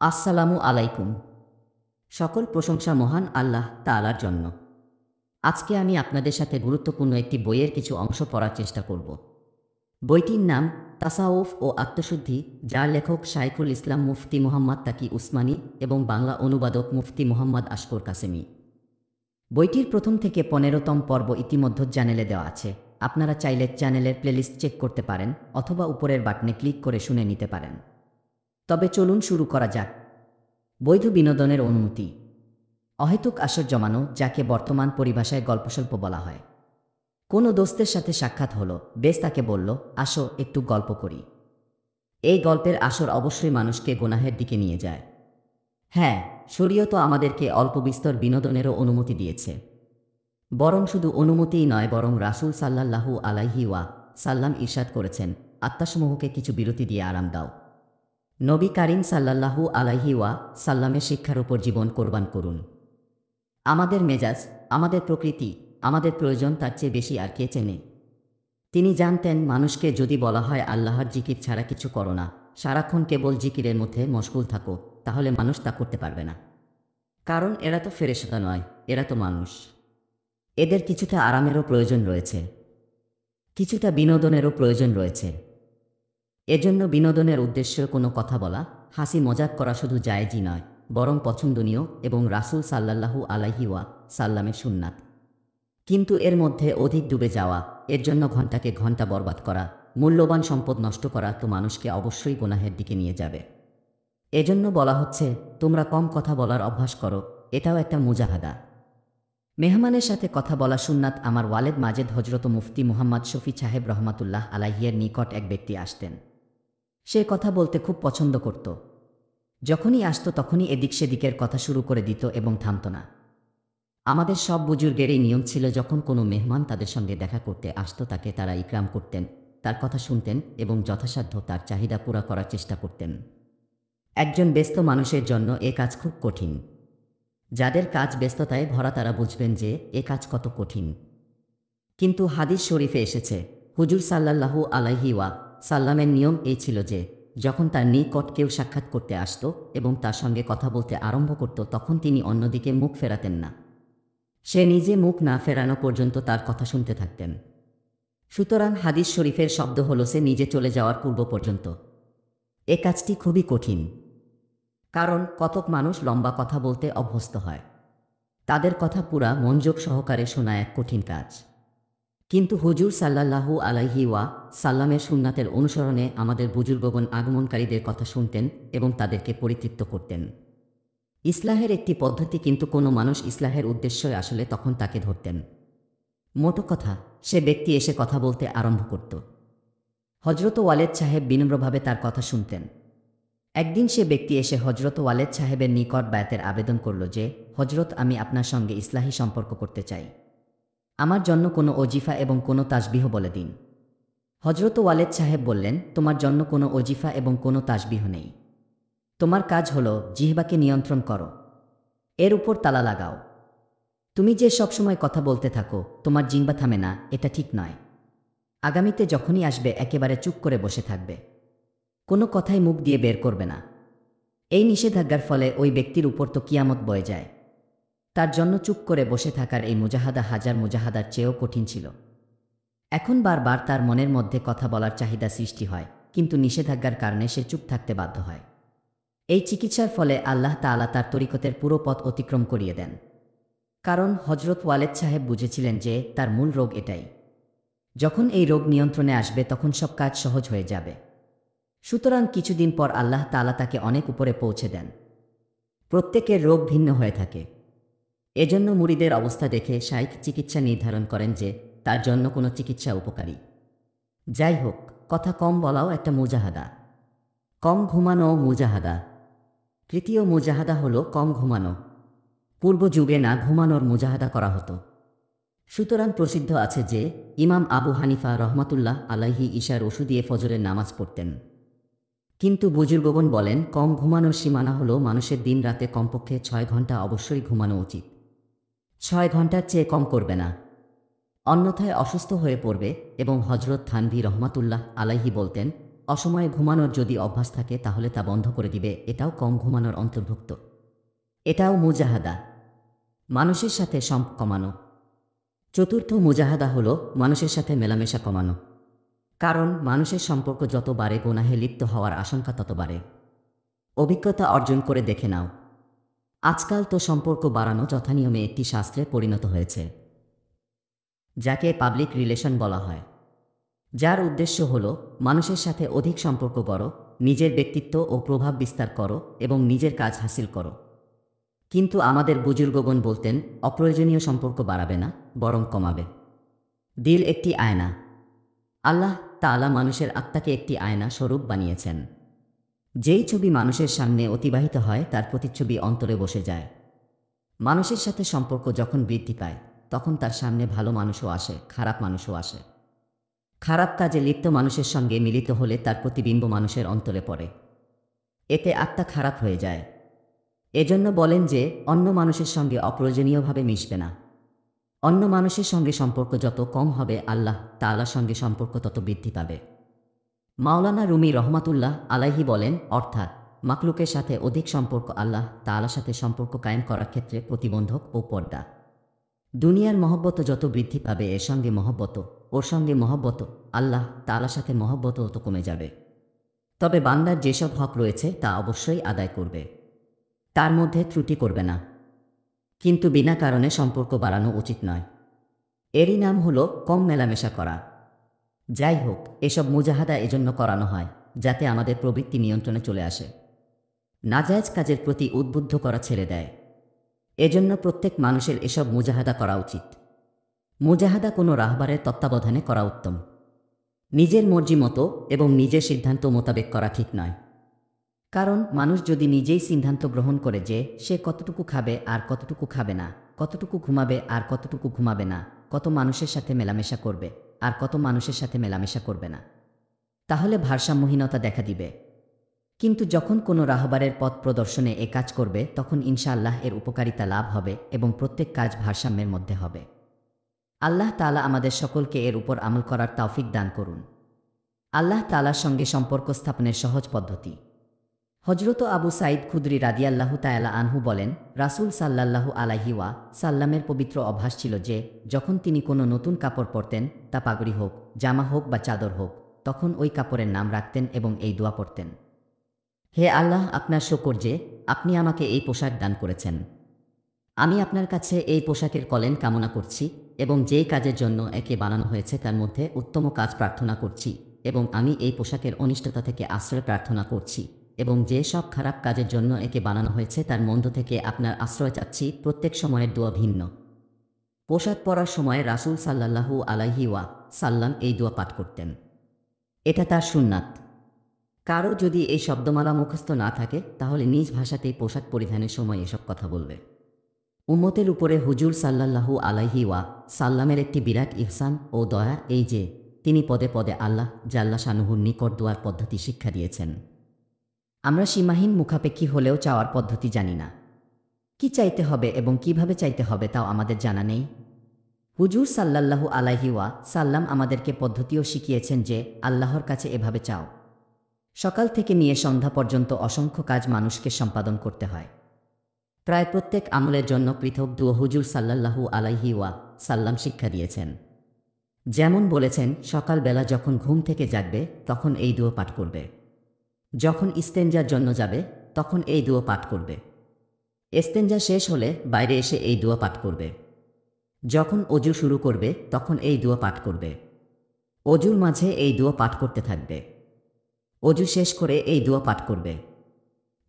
আসসালামু আলাইকুম। সকল প্রশংসা মহান আল্লাহ তাআলার জন্য। আজকে আমি আপনাদের সাথে গুরুত্বপূর্ণ একটি বইয়ের কিছু অংশ পড়ার চেষ্টা করব। বইটির নাম তাসাউফ ও আত্মশুদ্ধি, যার লেখক শাইখুল ইসলাম মুফতি মুহাম্মদ তাকি উসমানী এবং বাংলা অনুবাদক মুফতি মুহাম্মদ আশকর কাসেমি। বইটির প্রথম থেকে 15তম পর্ব ইতিমধ্যে চ্যানেলে দেওয়া আছে। আপনারা চাইলে চ্যানেলের প্লেলিস্ট চেক করতে পারেন অথবা উপরের বাটনে ক্লিক করে শুনে নিতে পারেন। তবে চলুন শুরু করা যাক। বৈধ বিনোদনের অনুমতি। অহেতুক আসর জমানো, যাকে বর্তমান পরিভাষায় গল্পস্বল্প বলা হয়। কোনো দোস্তের সাথে সাক্ষাৎ হলো, বেশ তাকে বলল, আসো একটু গল্প করি। এই গল্পের আসর অবশ্যই মানুষকে গুনাহের দিকে নিয়ে যায়। হ্যাঁ, শরীয়ত আমাদেরকে অল্প বিস্তর বিনোদনেরও অনুমতি দিয়েছে। বরং শুধু অনুমতিই নয়, বরং রাসূল সাল্লাল্লাহু আলাইহি সাল্লাম ইরশাদ করেছেন, আত্মাসমূহকে কিছু বিরতি দিয়ে আরাম দাও। নবী কারীম সাল্লাল্লাহু আলাইহি সাল্লামের শিক্ষার উপর জীবন কোরবান করুন। আমাদের মেজাজ, আমাদের প্রকৃতি, আমাদের প্রয়োজন তার চেয়ে বেশি আর কে চেনে? তিনি জানতেন, মানুষকে যদি বলা হয় আল্লাহর জিকির ছাড়া কিছু করো না, সারাক্ষণ কেবল জিকিরের মধ্যে মশগুল থাকো, তাহলে মানুষ তা করতে পারবে না। কারণ এরা তো ফেরেশতা নয়, এরা তো মানুষ। এদের কিছুটা আরামেরও প্রয়োজন রয়েছে, কিছুটা বিনোদনেরও প্রয়োজন রয়েছে। এজন্য বিনোদনের উদ্দেশ্যে কোনো কথা বলা, হাসি মজাক করা শুধু জায়েজই নয়, বরং পছন্দনীয় এবং রাসূল সাল্লাল্লাহু আলাইহি সাল্লামের সুন্নাত। কিন্তু এর মধ্যে অধিক ডুবে যাওয়া, এর জন্য ঘণ্টাকে ঘণ্টা বরবাদ করা, মূল্যবান সম্পদ নষ্ট করা তো মানুষকে অবশ্যই গুনাহের দিকে নিয়ে যাবে। এজন্য বলা হচ্ছে, তোমরা কম কথা বলার অভ্যাস করো, এটাও একটা মুজাহাদা। মেহমানের সাথে কথা বলা সুন্নাত। আমার ওয়ালেদ মাজেদ হজরত মুফতি মুহাম্মদ শফি সাহেব রহমাতুল্লাহ আলাইহির নিকট এক ব্যক্তি আসতেন। সে কথা বলতে খুব পছন্দ করত। যখনই আসত তখনই এদিক সেদিকের কথা শুরু করে দিত এবং থামত না। আমাদের সব বুজুর্গের এই নিয়ম ছিল, যখন কোনো মেহমান তাদের সঙ্গে দেখা করতে আসত তাকে তারা ইকরাম করতেন, তার কথা শুনতেন এবং যথাসাধ্য তার চাহিদা পুরা করার চেষ্টা করতেন। একজন ব্যস্ত মানুষের জন্য এ কাজ খুব কঠিন। যাদের কাজ ব্যস্ততায় ভরা তারা বুঝবেন যে এ কাজ কত কঠিন। কিন্তু হাদিস শরীফে এসেছে, হুজুর সাল্লাল্লাহু আলাইহি সাল্লামের নিয়ম এই ছিল যে যখন তার নিকট কেউ সাক্ষাৎ করতে আসত এবং তার সঙ্গে কথা বলতে আরম্ভ করত, তখন তিনি অন্যদিকে মুখ ফেরাতেন না। সে নিজে মুখ না ফেরানো পর্যন্ত তার কথা শুনতে থাকতেন। সুতরাং হাদিস শরীফের শব্দ হল সে নিজে চলে যাওয়ার পূর্ব পর্যন্ত। এ কাজটি খুবই কঠিন, কারণ কতক মানুষ লম্বা কথা বলতে অভ্যস্ত হয়। তাদের কথা পুরা মনোযোগ সহকারে শোনা এক কঠিন কাজ। কিন্তু হুজুর সাল্লাল্লাহু আলাইহি সাল্লামের সুন্নাতের অনুসরণে আমাদের বুজুর্গগণ আগমনকারীদের কথা শুনতেন এবং তাদেরকে পরিতৃপ্ত করতেন। ইসলাহের একটি পদ্ধতি, কিন্তু কোনো মানুষ ইসলাহের উদ্দেশ্যে আসলে তখন তাকে ধরতেন। মোটো কথা, সে ব্যক্তি এসে কথা বলতে আরম্ভ করত। হজরত ওয়ালেদ সাহেব বিনম্রভাবে তার কথা শুনতেন। একদিন সে ব্যক্তি এসে হজরত ওয়ালেদ সাহেবের নিকট বায়াতের আবেদন করল যে, হজরত, আমি আপনার সঙ্গে ইসলাহি সম্পর্ক করতে চাই। আমার জন্য কোনো ওজিফা এবং কোনো তাসবিহ বলে দিন। হজরত ওয়ালেদ সাহেব বললেন, তোমার জন্য কোনো ওজিফা এবং কোনো তাসবিহ নেই। তোমার কাজ হলো জিহ্বাকে নিয়ন্ত্রণ করো, এর উপর তালা লাগাও। তুমি যে সবসময় কথা বলতে থাকো, তোমার জিহ্বা থামে না, এটা ঠিক নয়। আগামীতে যখনই আসবে একেবারে চুপ করে বসে থাকবে, কোনো কথাই মুখ দিয়ে বের করবে না। এই নিষেধাজ্ঞার ফলে ওই ব্যক্তির উপর তো কিয়ামত বয়ে যায়। তার জন্য চুপ করে বসে থাকার এই মুজাহাদা হাজার মুজাহাদার চেয়েও কঠিন ছিল। এখন বারবার তার মনের মধ্যে কথা বলার চাহিদা সৃষ্টি হয়, কিন্তু নিষেধাজ্ঞার কারণে সে চুপ থাকতে বাধ্য হয়। এই চিকিৎসার ফলে আল্লাহ তাআলা তার তরিকতের পুরো পথ অতিক্রম করিয়ে দেন। কারণ হজরত ওয়ালেদ সাহেব বুঝেছিলেন যে তার মূল রোগ এটাই। যখন এই রোগ নিয়ন্ত্রণে আসবে তখন সব কাজ সহজ হয়ে যাবে। সুতরাং কিছুদিন পর আল্লাহ তাআলা তাকে অনেক উপরে পৌঁছে দেন। প্রত্যেকের রোগ ভিন্ন হয়ে থাকে। এজন্য মুরিদের অবস্থা দেখে শাইখ চিকিৎসা নির্ধারণ করেন যে তার জন্য কোনো চিকিৎসা উপকারী। যাই হোক, কথা কম বলাও একটা মুজাহাদা। কম ঘুমানো মুজাহাদা। তৃতীয় মুজাহাদা হলো কম ঘুমানো। পূর্ব যুগে না ঘুমানোর মুজাহাদা করা হতো। সুতরাং প্রসিদ্ধ আছে যে ইমাম আবু হানিফা রহমাতুল্লাহ আলাইহি ঈশার ওষু দিয়ে ফজরের নামাজ পড়তেন। কিন্তু বুজুর্গগণ বলেন, কম ঘুমানোর সীমানা হলো মানুষের দিন রাতে কমপক্ষে 6 ঘন্টা অবশ্যই ঘুমানো উচিত। 6 ঘন্টার চেয়ে কম করবে না, অন্যথায় অসুস্থ হয়ে পড়বে। এবং হজরত থানভী রহমাতুল্লাহ আলাইহি বলতেন, অসময়ে ঘুমানোর যদি অভ্যাস থাকে তাহলে তা বন্ধ করে দিবে, এটাও কম ঘুমানোর অন্তর্ভুক্ত। এটাও মুজাহাদা, মানুষের সাথে সম্পর্ক কমানো। চতুর্থ মুজাহাদা হলো মানুষের সাথে মেলামেশা কমানো। কারণ মানুষের সম্পর্ক যত বাড়ে গুনাহে লিপ্ত হওয়ার আশঙ্কা তত বাড়ে। অভিজ্ঞতা অর্জন করে দেখে নাও। আজকাল তো সম্পর্ক বাড়ানো যথানিয়মে একটি শাস্ত্রে পরিণত হয়েছে, যাকে পাবলিক রিলেশন বলা হয়, যার উদ্দেশ্য হল মানুষের সাথে অধিক সম্পর্ক করো, নিজের ব্যক্তিত্ব ও প্রভাব বিস্তার করো এবং নিজের কাজ হাসিল করো। কিন্তু আমাদের বুজুর্গগণ বলতেন, অপ্রয়োজনীয় সম্পর্ক বাড়াবে না, বরং কমাবে। দিল একটি আয়না। আল্লাহ তাআলা মানুষের আত্মাকে একটি আয়না স্বরূপ বানিয়েছেন। যেই ছবি মানুষের সামনে অতিবাহিত হয় তার প্রতিচ্ছবি অন্তরে বসে যায়। মানুষের সাথে সম্পর্ক যখন বৃদ্ধি পায় তখন তার সামনে ভালো মানুষও আসে, খারাপ মানুষও আসে। খারাপ কাজে লিপ্ত মানুষের সঙ্গে মিলিত হলে তার প্রতিবিম্ব মানুষের অন্তরে পড়ে, এতে আত্মা খারাপ হয়ে যায়। এজন্য বলেন যে অন্য মানুষের সঙ্গে অপ্রয়োজনীয়ভাবে মিশবে না। অন্য মানুষের সঙ্গে সম্পর্ক যত কম হবে আল্লাহ তাআলার সঙ্গে সম্পর্ক তত বৃদ্ধি পাবে। মাওলানা রুমি রহমাতুল্লাহ আলাইহি বলেন, অর্থাৎ মাখলুকের সাথে অধিক সম্পর্ক আল্লাহ তাআলার সাথে সম্পর্ক কায়েম করার ক্ষেত্রে প্রতিবন্ধক ও পর্দা। দুনিয়ার মহব্বত যত বৃদ্ধি পাবে এর সঙ্গে মহব্বত, ওর সঙ্গে মহব্বত, আল্লাহ তাআলার সাথে মহব্বত তো কমে যাবে। তবে বান্দার যেসব হক রয়েছে তা অবশ্যই আদায় করবে, তার মধ্যে ত্রুটি করবে না। কিন্তু বিনা কারণে সম্পর্ক বাড়ানো উচিত নয়। এরই নাম হলো কম মেলামেশা করা। যাই হোক, এসব মুজাহাদা এজন্য করানো হয় যাতে আমাদের প্রবৃত্তি নিয়ন্ত্রণে চলে আসে, নাজায়েজ কাজের প্রতি উদ্বুদ্ধ করা ছেড়ে দেয়। এজন্য প্রত্যেক মানুষের এসব মুজাহাদা করা উচিত। মুজাহাদা কোনো রাহবারের তত্ত্বাবধানে করা উত্তম। নিজের মর্জি মতো এবং নিজের সিদ্ধান্ত মোতাবেক করা ঠিক নয়। কারণ মানুষ যদি নিজেই সিদ্ধান্ত গ্রহণ করে যে সে কতটুকু খাবে আর কতটুকু খাবে না, কতটুকু ঘুমাবে আর কতটুকু ঘুমাবে না, কত মানুষের সাথে মেলামেশা করবে আর কত মানুষের সাথে মেলামেশা করবে না, তাহলে ভারসাম্যহীনতা দেখা দিবে। কিন্তু যখন কোনো রাহবারের পথ প্রদর্শনে এ কাজ করবে তখন ইনশাআল্লাহ এর উপকারিতা লাভ হবে এবং প্রত্যেক কাজ ভারসাম্যের মধ্যে হবে। আল্লাহ তাআলা আমাদের সকলকে এর উপর আমল করার তৌফিক দান করুন। আল্লাহ তাআলার সঙ্গে সম্পর্ক স্থাপনের সহজ পদ্ধতি। হযরত আবু সাঈদ খুদরি রাদিয়াল্লাহু তাআলা আনহু বলেন, রাসূল সাল্লাল্লাহু আলাইহি ওয়া সাল্লামের পবিত্র অভ্যাস ছিল যে যখন তিনি কোনো নতুন কাপড় পরতেন, তা পাগড়ি হোক, জামা হোক বা চাদর হোক, তখন ওই কাপড়ের নাম রাখতেন এবং এই দোয়া পড়তেন, হে আল্লাহ, আপনার শুকর যে আপনি আমাকে এই পোশাক দান করেছেন। আমি আপনার কাছে এই পোশাকের কল্যাণ কামনা করছি এবং যেই কাজের জন্য একে বানানো হয়েছে তার মধ্যে উত্তম কাজ প্রার্থনা করছি, এবং আমি এই পোশাকের অনিষ্টতা থেকে আশ্রয় প্রার্থনা করছি, এবং যে সব খারাপ কাজের জন্য একে বানানো হয়েছে তার মন্দ থেকে আপনার আশ্রয় চাচ্ছি। প্রত্যেক সময়ের দোয়া ভিন্ন। পোশাক পরার সময় রাসূল সাল্লাল্লাহু আলাইহি ওয়া সাল্লাম এই দোয়া পাঠ করতেন। এটা তার সুন্নাত। কারো যদি এই শব্দমালা মুখস্থ না থাকে তাহলে নিজ ভাষাতেই পোশাক পরিধানের সময় এসব কথা বলবে। উম্মতের উপরে হুজুর সাল্লাল্লাহু আলাইহি ওয়া সাল্লামের একটি বিরাট ইহসান ও দয়া এই যে তিনি পদে পদে আল্লাহ জাল্লা শানুহুর নিকট দোয়ার পদ্ধতি শিক্ষা দিয়েছেন। আমরা সীমাহীন মুখাপেক্ষী হলেও চাওয়ার পদ্ধতি জানি না। কি চাইতে হবে এবং কিভাবে চাইতে হবে তাও আমাদের জানা নেই। হুজুর সাল্লাল্লাহু আলাইহি ওয়া সাল্লাম আমাদেরকে পদ্ধতিও শিখিয়েছেন যে আল্লাহর কাছে এভাবে চাও। সকাল থেকে নিয়ে সন্ধ্যা পর্যন্ত অসংখ্য কাজ মানুষকে সম্পাদন করতে হয়। প্রায় প্রত্যেক আমলের জন্য পৃথক দোয়া হুজুর সাল্লাল্লাহু আলাইহি ওয়া সাল্লাম শিক্ষা দিয়েছেন। যেমন বলেছেন, সকালবেলা যখন ঘুম থেকে জাগবে তখন এই দোয়া পাঠ করবে, যখন ইস্তেঞ্জার জন্য যাবে তখন এই দোয়া পাঠ করবে, ইস্তেঞ্জা শেষ হলে বাইরে এসে এই দোয়া পাঠ করবে, যখন অজু শুরু করবে তখন এই দোয়া পাঠ করবে, অজুর মাঝে এই দোয়া পাঠ করতে থাকবে, অজু শেষ করে এই দোয়া পাঠ করবে,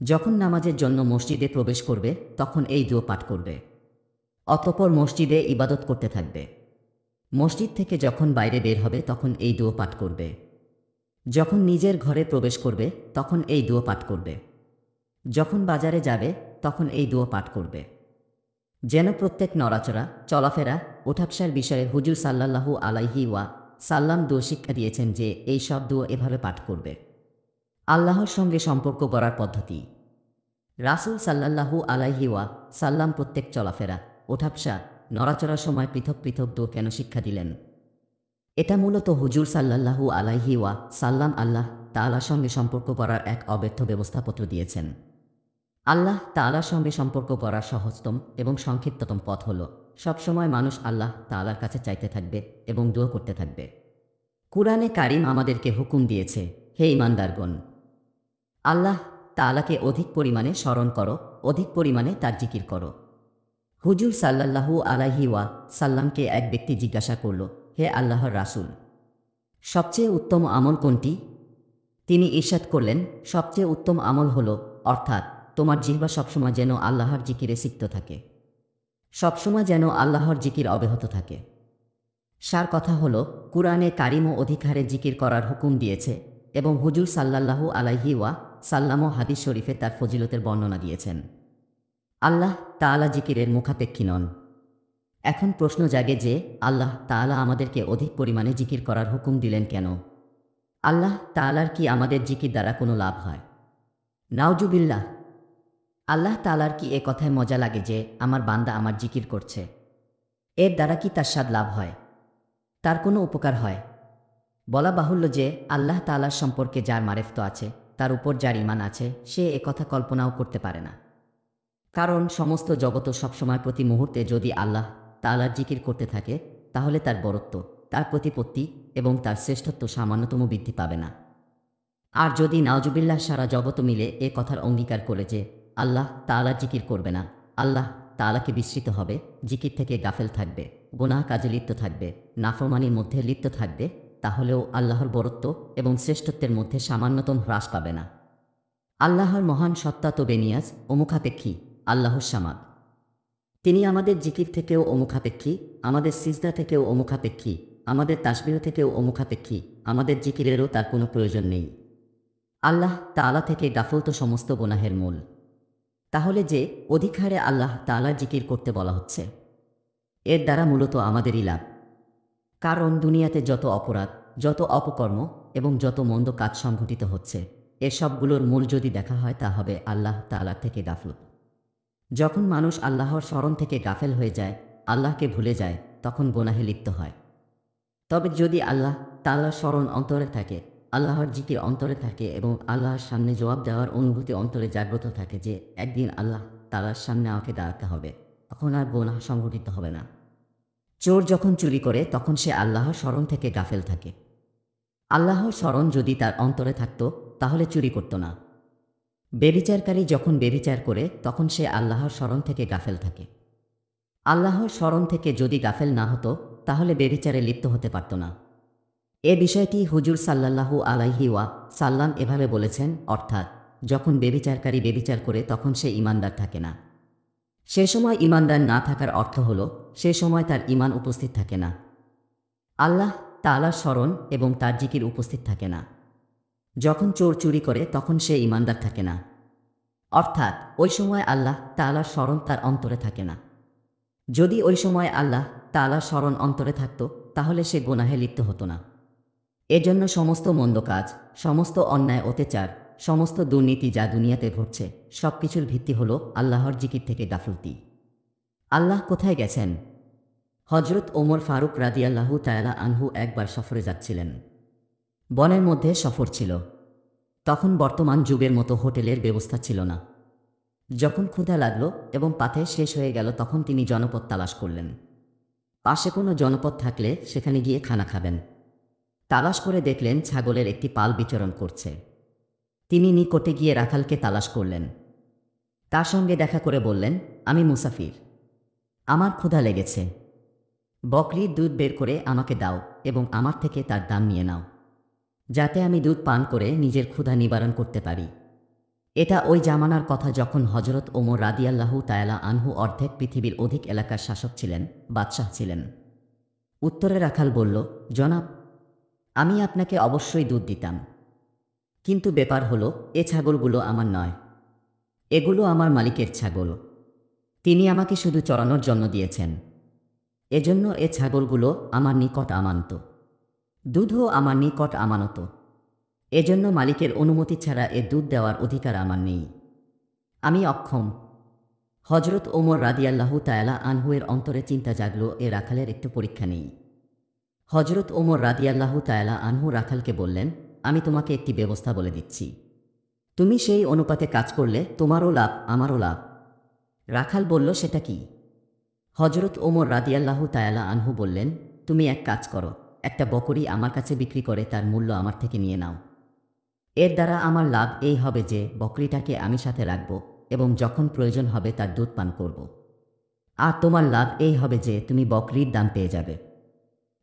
যখন নামাজের জন্য মসজিদে প্রবেশ করবে তখন এই দোয়া পাঠ করবে, অতঃপর মসজিদে ইবাদত করতে থাকবে, মসজিদ থেকে যখন বাইরে বের হবে তখন এই দোয়া পাঠ করবে, যখন নিজের ঘরে প্রবেশ করবে তখন এই দোয়া পাঠ করবে, যখন বাজারে যাবে তখন এই দোয়া পাঠ করবে। যেন প্রত্যেক নড়াচড়া, চলাফেরা, ওঠাবসার বিষয়ে হুজুর সাল্লাল্লাহু আলাইহি ওয়া সাল্লাম দোয়া শিক্ষা দিয়েছেন যে এই সব দোয়া এভাবে পাঠ করবে। আল্লাহর সঙ্গে সম্পর্ক গড়ার পদ্ধতি। রাসূল সাল্লাল্লাহু আলাইহি ওয়া সাল্লাম প্রত্যেক চলাফেরা, ওঠাবসা, নড়াচড়ার সময় পৃথক পৃথক দোয়া কেন শিক্ষা দিলেন? এটা মূলত হুজুর সাল্লাল্লাহু আলাইহি ওয়া সাল্লাম আল্লাহ তাআলার সঙ্গে সম্পর্ক করার এক অব্যর্থ ব্যবস্থাপত্র দিয়েছেন। আল্লাহ তাআলার সঙ্গে সম্পর্ক করার সহজতম এবং সংক্ষিপ্ততম পথ হল সবসময় মানুষ আল্লাহ তাআলার কাছে চাইতে থাকবে এবং দোয়া করতে থাকবে। কুরআনে কারীম আমাদেরকে হুকুম দিয়েছে, হে ঈমানদারগণ, আল্লাহ তাআলাকে অধিক পরিমাণে স্মরণ করো, অধিক পরিমাণে তার জিকির করো। হুজুর সাল্লাল্লাহু আলাইহি সাল্লামকে এক ব্যক্তি জিজ্ঞাসা করল, হে আল্লাহর রাসূল, সবচেয়ে উত্তম আমল কোনটি? তিনি ইরশাদ করলেন, সবচেয়ে উত্তম আমল হল, অর্থাৎ তোমার জিহ্বা সবসময় যেন আল্লাহর জিকিরে সিক্ত থাকে, সবসময় যেন আল্লাহর জিকির অব্যাহত থাকে। সার কথা হল, কুরআনে কারীমও অধিক হারে জিকির করার হুকুম দিয়েছে এবং হুজুর সাল্লাল্লাহু আলাইহি সাল্লামও হাদিস শরীফে তার ফজিলতের বর্ণনা দিয়েছেন। আল্লাহ তাআলা জিকিরের মুখাপেক্ষী নন। এখন প্রশ্ন জাগে যে আল্লাহ তাআলা আমাদেরকে অধিক পরিমাণে জিকির করার হুকুম দিলেন কেন? আল্লাহ তাআলার কি আমাদের জিকির দ্বারা কোনো লাভ হয়? নাউজুবিল্লাহ। আল্লাহ তাআলার কি এ কথায় মজা লাগে যে আমার বান্দা আমার জিকির করছে? এর দ্বারা কি তার স্বাদ লাভ হয়? তার কোনো উপকার হয়? বলা বাহুল্য যে আল্লাহ তাআলার সম্পর্কে যার মারেফত আছে, তার উপর যার ঈমান আছে, সে এ কথা কল্পনাও করতে পারে না। কারণ সমস্ত জগৎ সবসময় প্রতি মুহূর্তে যদি আল্লাহ তাআলার জিকির করতে থাকে, তাহলে তার বরত্ব, তার প্রতিপত্তি এবং তার শ্রেষ্ঠত্ব সামান্যতম বৃদ্ধি পাবে না। আর যদি নাউজুবিল্লাহ সারা জগৎ মিলে এ কথার অঙ্গীকার করে যে আল্লাহ তাআলার জিকির করবে না, আল্লাহ তাআলাকে বিস্মৃত হবে, জিকির থেকে গাফেল থাকবে, গুনাহ কাজে লিপ্ত থাকবে, নাফরমানির মধ্যে লিপ্ত থাকবে, তাহলেও আল্লাহর বরত্ব এবং শ্রেষ্ঠত্বের মধ্যে সামান্যতম হ্রাস পাবে না। আল্লাহর মহান সত্তা তো বেনিয়াজ ও মুখাপেক্ষী, আল্লাহর সামাদ। তিনি আমাদের জিকির থেকেও অমুখাপেক্ষী, আমাদের সিজদা থেকেও অমুখাপেক্ষী, আমাদের তাসবিহ থেকেও অমুখাপেক্ষী, আমাদের জিকিরেরও তার কোনো প্রয়োজন নেই। আল্লাহ তাআলা থেকে গাফল তো সমস্ত গুনাহের মূল। তাহলে যে অধিক হারে আল্লাহ তাআলার জিকির করতে বলা হচ্ছে, এর দ্বারা মূলত আমাদেরই লাভ। কারণ দুনিয়াতে যত অপরাধ, যত অপকর্ম এবং যত মন্দ কাজ সংঘটিত হচ্ছে, এ সবগুলোর মূল যদি দেখা হয় তা হবে আল্লাহ তাআলার থেকে গাফলত। যখন মানুষ আল্লাহর স্মরণ থেকে গাফেল হয়ে যায়, আল্লাহকে ভুলে যায়, তখন গুনাহে লিপ্ত হয়। তবে যদি আল্লাহ তাআলার স্মরণ অন্তরে থাকে, আল্লাহর জিকির অন্তরে থাকে এবং আল্লাহর সামনে জবাব দেওয়ার অনুভূতি অন্তরে জাগ্রত থাকে যে একদিন আল্লাহ তাআলার সামনে আমাকে দাঁড়াতে হবে, তখন আর গুনাহ সংঘটিত হবে না। চোর যখন চুরি করে তখন সে আল্লাহর স্মরণ থেকে গাফেল থাকে। আল্লাহর স্মরণ যদি তার অন্তরে থাকত, তাহলে চুরি করত না। ব্যভিচারকারী যখন ব্যভিচার করে তখন সে আল্লাহর স্মরণ থেকে গাফেল থাকে। আল্লাহর স্মরণ থেকে যদি গাফেল না হতো, তাহলে ব্যভিচারে লিপ্ত হতে পারত না। এ বিষয়টি হুজুর সাল্লাল্লাহু আলাইহি সাল্লাম এভাবে বলেছেন, অর্থাৎ যখন ব্যভিচারকারী ব্যভিচার করে তখন সে ঈমানদার থাকে না। সে সময় ঈমানদার না থাকার অর্থ হল সে সময় তার ঈমান উপস্থিত থাকে না। আল্লাহ তাআলার স্মরণ এবং তার জিকির উপস্থিত থাকে না। যখন চোর চুরি করে তখন সে ঈমানদার থাকে না, অর্থাৎ ওই সময় আল্লাহ তাআলার স্মরণ তার অন্তরে থাকে না। যদি ওই সময় আল্লাহ তাআলার স্মরণ অন্তরে থাকত, তাহলে সে গুনাহে লিপ্ত হতো না। এজন্য সমস্ত মন্দ কাজ, সমস্ত অন্যায় অত্যাচার, সমস্ত দুর্নীতি যা দুনিয়াতে ঘটছে, সব কিছুর ভিত্তি হল আল্লাহর জিকির থেকে গাফলতি। আল্লাহ কোথায় গেছেন? হযরত ওমর ফারুক রাদিয়াল্লাহু তাআলা আনহু একবার সফরে যাচ্ছিলেন। বনের মধ্যে সফর ছিল। তখন বর্তমান যুগের মতো হোটেলের ব্যবস্থা ছিল না। যখন ক্ষুধা লাগল এবং পাথে শেষ হয়ে গেল, তখন তিনি জনপদ তালাশ করলেন। পাশে কোনো জনপদ থাকলে সেখানে গিয়ে খানা খাবেন। তালাশ করে দেখলেন ছাগলের একটি পাল বিচরণ করছে। তিনি নিকটে গিয়ে রাখালকে তালাশ করলেন। তার সঙ্গে দেখা করে বললেন, আমি মুসাফির, আমার ক্ষুধা লেগেছে, বকরির দুধ বের করে আমাকে দাও এবং আমার থেকে তার দাম নিয়ে নাও, যাতে আমি দুধ পান করে নিজের ক্ষুধা নিবারণ করতে পারি। এটা ওই জামানার কথা যখন হযরত ওমর রাদিয়াল্লাহু তাআলা আনহু অর্ধেক পৃথিবীর অধিক এলাকার শাসক ছিলেন, বাদশাহ ছিলেন। উত্তরে রাখাল বলল, জনাব, আমি আপনাকে অবশ্যই দুধ দিতাম, কিন্তু ব্যাপার হলো এ ছাগলগুলো আমার নয়, এগুলো আমার মালিকের ছাগল। তিনি আমাকে শুধু চরানোর জন্য দিয়েছেন, এজন্য এ ছাগলগুলো আমার নিকট আমানত, দুধও আমার নিকট আমানত। এজন্য মালিকের অনুমতি ছাড়া এ দুধ দেওয়ার অধিকার আমার নেই, আমি অক্ষম। হযরত ওমর রাদিয়াল্লাহু তাআলা আনহুয়ের অন্তরে চিন্তা জাগল, এ রাখালের একটু পরীক্ষা নেই। হযরত ওমর রাদিয়াল্লাহু তাআলা আনহু রাখালকে বললেন, আমি তোমাকে একটি ব্যবস্থা বলে দিচ্ছি, তুমি সেই অনুপাতে কাজ করলে তোমারও লাভ আমারও লাভ। রাখাল বলল, সেটা কি? হজরত ওমর রাদিয়াল্লাহু তাআলা আনহু বললেন, তুমি এক কাজ করো, একটা বকরি আমার কাছে বিক্রি করে তার মূল্য আমার থেকে নিয়ে নাও। এর দ্বারা আমার লাভ এই হবে যে বকরিটাকে আমি সাথে রাখব এবং যখন প্রয়োজন হবে তার দুধ পান করব। আর তোমার লাভ এই হবে যে তুমি বকরির দাম পেয়ে যাবে।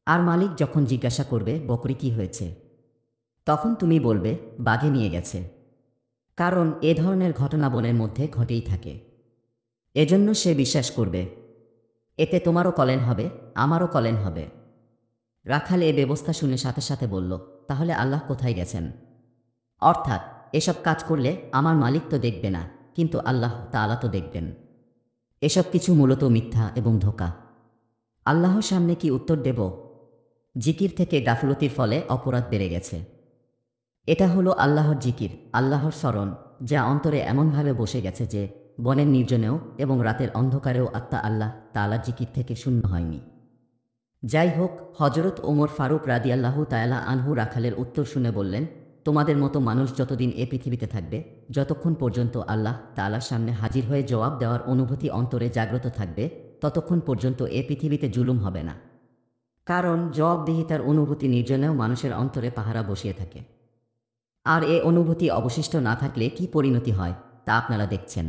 আর মালিক যখন জিজ্ঞাসা করবে বকরি কি হয়েছে, তখন তুমি বলবে বাঘে নিয়ে গেছে। কারণ এ ধরনের ঘটনা বনের মধ্যে ঘটেই থাকে, এজন্য সে বিশ্বাস করবে। এতে তোমারও কল্যাণ হবে, আমারও কল্যাণ হবে। রাখাল এ ব্যবস্থা শুনে সাথে সাথে বলল, তাহলে আল্লাহ কোথায় গেছেন? অর্থাৎ এসব কাজ করলে আমার মালিক তো দেখবে না, কিন্তু আল্লাহ তাআলা তো দেখবেন। এসব কিছু মূলত মিথ্যা এবং ধোঁকা। আল্লাহর সামনে কি উত্তর দেব? জিকির থেকে গাফলতির ফলে অপরাধ বেড়ে গেছে। এটা হলো আল্লাহর জিকির, আল্লাহর স্মরণ, যা অন্তরে এমনভাবে বসে গেছে যে বনের নির্জনেও এবং রাতের অন্ধকারেও আত্মা আল্লাহ তাআলার জিকির থেকে শূন্য হয়নি। যাই হোক, হজরত ওমর ফারুক রাদিয়াল্লাহু তাআলা আনহু রাখালের উত্তর শুনে বললেন, তোমাদের মতো মানুষ যতদিন এ পৃথিবীতে থাকবে, যতক্ষণ পর্যন্ত আল্লাহ তাআলার সামনে হাজির হয়ে জবাব দেওয়ার অনুভূতি অন্তরে জাগ্রত থাকবে, ততক্ষণ পর্যন্ত এ পৃথিবীতে জুলুম হবে না। কারণ জবাবদিহিতার অনুভূতি নির্জনেও মানুষের অন্তরে পাহারা বসিয়ে থাকে। আর এ অনুভূতি অবশিষ্ট না থাকলে কি পরিণতি হয় তা আপনারা দেখছেন।